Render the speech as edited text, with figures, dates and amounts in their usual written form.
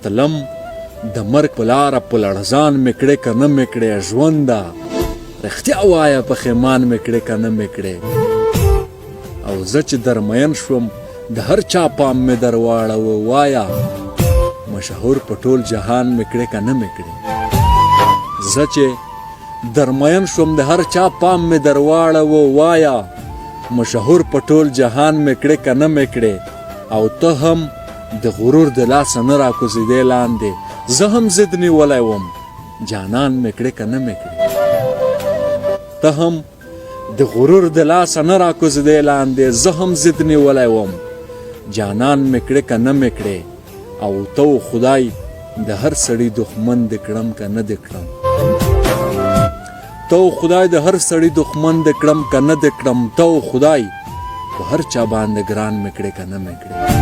تلم د مرګ په لاره په لړزان مې کړې که نه مې کړې ژونده رښتیا وایه پښیمان مې کړې که نه مې کړې او زه چې درمین شوم د هر چا پام مې در واړوه وایه مشهور په ټول جهان مې کړې که نه مې کړې زه چې درمین شوم د هر چا پام مې در واړوه وایه مشهور په ټول جهان مې کړې که نه مې کړې او ته هم د غرور د لاسه نه راکوزېدې لاندې زه هم ضد نیولی وم جانان مې کړې که نه مې کړې ته هم د غرور د لاسه نه راکوزېدې لاندې زه هم ضد نیولی وم جانان مې کړې که نه مې کړې او ته خدای د هر سړي دښمن دې کړم که نه دې کړم ته خدای د هر سړي دښمن دې کړم که نه دې کړم ته خدای په هر چا باندې ګران مې کړې که نه مې کړې